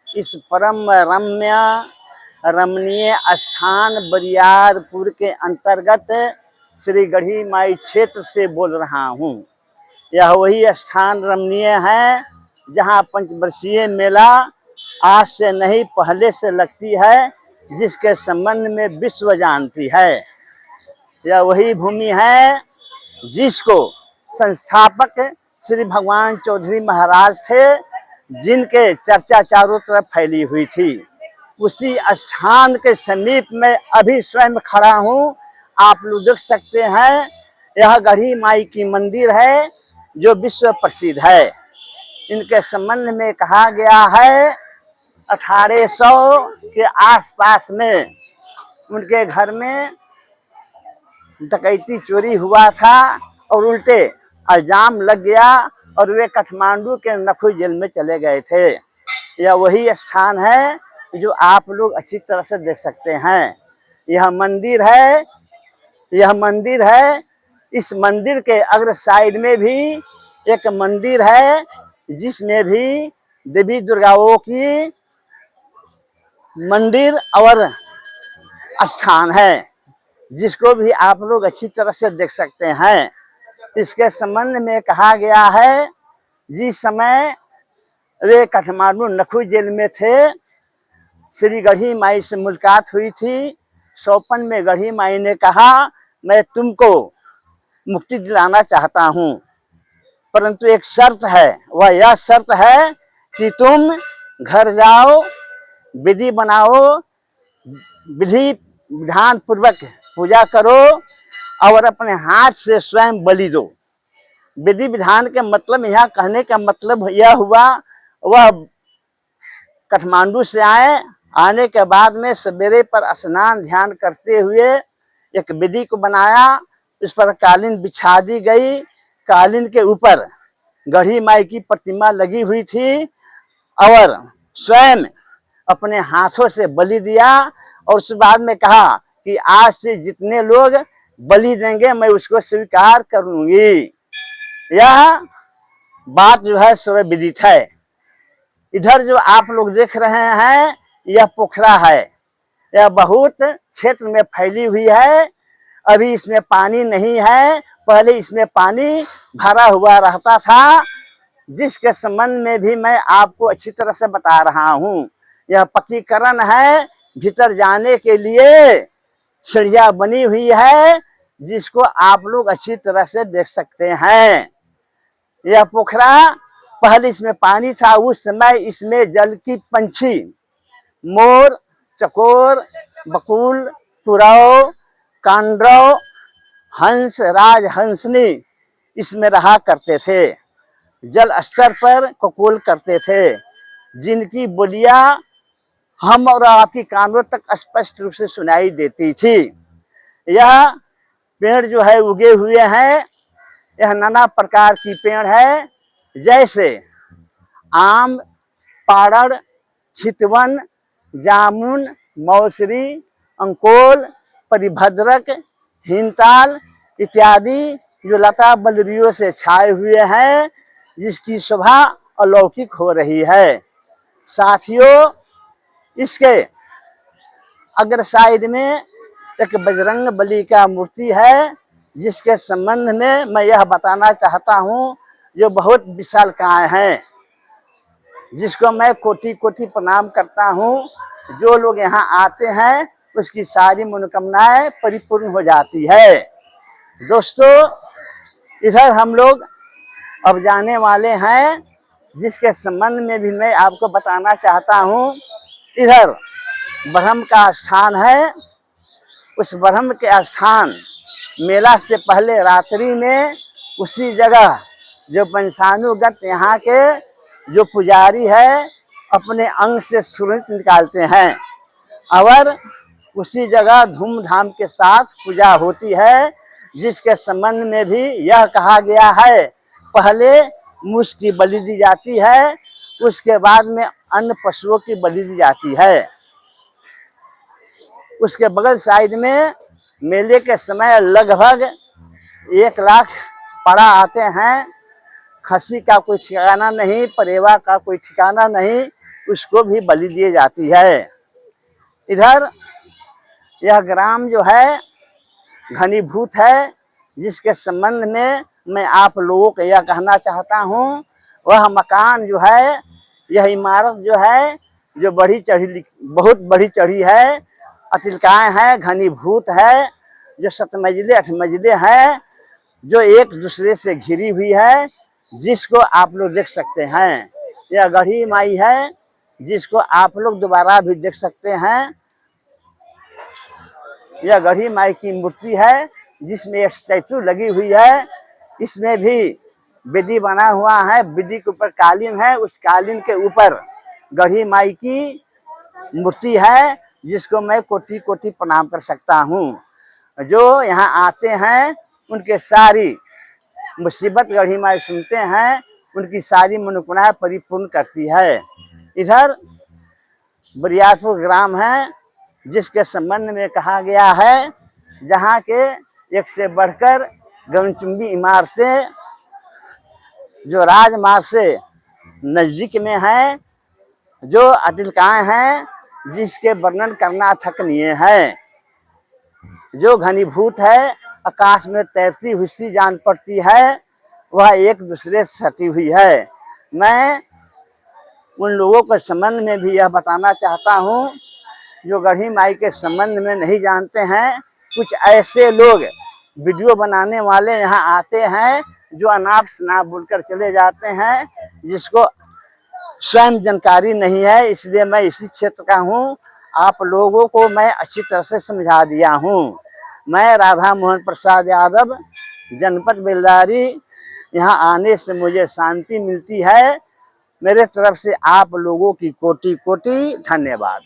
इस परम रम्य रमणीय स्थान बरियारपुर के अंतर्गत श्री गढ़ी माई क्षेत्र से बोल रहा हूँ। यह वही स्थान रमणीय है जहाँ पंचवर्षीय मेला आज से नहीं पहले से लगती है, जिसके संबंध में विश्व जानती है। यह वही भूमि है जिसको संस्थापक श्री भगवान चौधरी महाराज थे, जिनके चर्चा चारों तरफ फैली हुई थी। उसी स्थान के समीप में अभी स्वयं खड़ा हूँ। आप लोग देख सकते हैं, यह गढ़ी माई की मंदिर है जो विश्व प्रसिद्ध है। इनके संबंध में कहा गया है 1800 के आसपास में उनके घर में डकैती चोरी हुआ था और उल्टे इल्जाम लग गया और वे काठमांडू के नखोई जेल में चले गए थे। यह वही स्थान है जो आप लोग अच्छी तरह से देख सकते हैं। यह मंदिर है, यह मंदिर है। इस मंदिर के अग्र साइड में भी एक मंदिर है जिसमें भी देवी दुर्गाओं की मंदिर और स्थान है, जिसको भी आप लोग अच्छी तरह से देख सकते हैं। इसके संबंध में कहा गया है, जिस समय वे काठमांडू नखोई जेल में थे, श्री गढ़ी माई से मुलाकात हुई थी। सौपन में गढ़ी माई ने कहा, मैं तुमको मुक्ति दिलाना चाहता हूँ, परंतु एक शर्त है। वह यह शर्त है कि तुम घर जाओ, विधि बनाओ, विधि विधान पूर्वक पूजा करो और अपने हाथ से स्वयं बलि दो। विधि विधान के मतलब, यहाँ कहने का मतलब यह हुआ, वह काठमांडू से आने के बाद में सवेरे पर स्नान ध्यान करते हुए एक विधि को बनाया। इस पर कालीन बिछा दी गई। कालीन के ऊपर गढ़ी माई की प्रतिमा लगी हुई थी और स्वयं अपने हाथों से बलि दिया और उस बाद में कहा कि आज से जितने लोग बलि देंगे मैं उसको स्वीकार करूंगी। यह बात जो है सर्वविदित है। इधर जो आप लोग देख रहे हैं, यह पोखरा है। यह बहुत क्षेत्र में फैली हुई है। अभी इसमें पानी नहीं है, पहले इसमें पानी भरा हुआ रहता था, जिसके संबंध में भी मैं आपको अच्छी तरह से बता रहा हूँ। यह पक्कीकरण है, भीतर जाने के लिए सीढ़ियाँ बनी हुई है, जिसको आप लोग अच्छी तरह से देख सकते हैं। यह पोखरा पहले इसमें पानी था, उस समय इसमें जल की पंछी मोर, चकोर, बकुल, तुरौ, कांड्रव, हंस, राजहंसनी इसमें रहा करते थे। जल स्तर पर ककोल करते थे, जिनकी बोलियां हम और आपकी कानों तक स्पष्ट रूप से सुनाई देती थी। यह पेड़ जो है उगे हुए हैं, यह नाना प्रकार की पेड़ है, जैसे आम, पाड़ड़, छितवन, जामुन, मौसरी, अंकोल, परिभद्रक, हिमताल इत्यादि जो लता बलरियों से छाए हुए हैं, जिसकी शोभा अलौकिक हो रही है। साथियों, इसके अग्र साइड में एक बजरंग बली का मूर्ति है, जिसके संबंध में मैं यह बताना चाहता हूँ, जो बहुत विशालकाय है, जिसको मैं कोटि कोटि प्रणाम करता हूँ। जो लोग यहाँ आते हैं उसकी सारी मनोकामनाएं परिपूर्ण हो जाती है। दोस्तों, इधर हम लोग अब जाने वाले हैं, जिसके संबंध में भी मैं आपको बताना चाहता हूँ। इधर ब्रह्म का स्थान है। उस ब्रह्म के स्थान मेला से पहले रात्रि में उसी जगह जो पंचानुगत यहाँ के जो पुजारी है अपने अंग से सुरंग निकालते हैं और उसी जगह धूमधाम के साथ पूजा होती है, जिसके संबंध में भी यह कहा गया है, पहले मूस की बलि दी जाती है, उसके बाद में अन्य पशुओं की बलि दी जाती है। उसके बगल साइड में मेले के समय लगभग 1 लाख पड़ा आते हैं। खस्सी का कोई ठिकाना नहीं, परेवा का कोई ठिकाना नहीं। उसको भी बलि दी जाती है। इधर यह ग्राम जो है घनीभूत है, जिसके संबंध में मैं आप लोगों को यह कहना चाहता हूँ, वह मकान जो है, यह इमारत जो है, जो बहुत बड़ी चढ़ी है, अतिलकाय है, घनीभूत है, जो 7 मंजिले 8 मंजिले है, जो एक दूसरे से घिरी हुई है, जिसको आप लोग देख सकते हैं। यह गढ़ी माई है, जिसको आप लोग दोबारा भी देख सकते हैं। यह गढ़ी माई की मूर्ति है, जिसमें एक स्टैचू लगी हुई है। इसमें भी वेदी बना हुआ है, वेदी के ऊपर कालीन है, उस कालीन के ऊपर गढ़ी माई की मूर्ति है, जिसको मैं कोटि कोटि प्रणाम कर सकता हूँ। जो यहाँ आते हैं उनके सारी मुसीबत गढ़ी माई सुनते हैं, उनकी सारी मनोकामनाएं परिपूर्ण करती है। इधर बरियारपुर ग्राम है, जिसके संबंध में कहा गया है, जहाँ के एक से बढ़कर गगनचुंबी इमारतें जो राजमार्ग से नजदीक में है, जो अतिलकाएं हैं, जिसके वर्णन करना अथकनीय है, जो घनीभूत है, आकाश में तैरती हुई सी जान पड़ती है, वह एक दूसरे से सटी हुई है। मैं उन लोगों के संबंध में भी यह बताना चाहता हूँ, जो गढ़ी माई के संबंध में नहीं जानते हैं। कुछ ऐसे लोग वीडियो बनाने वाले यहाँ आते हैं, जो अनाप शनाप बोलकर चले जाते हैं, जिसको स्वयं जानकारी नहीं है। इसलिए मैं इसी क्षेत्र का हूँ, आप लोगों को मैं अच्छी तरह से समझा दिया हूँ। मैं राधा मोहन प्रसाद यादव, जनपद बेलदारी। यहाँ आने से मुझे शांति मिलती है। मेरे तरफ से आप लोगों की कोटि कोटि धन्यवाद।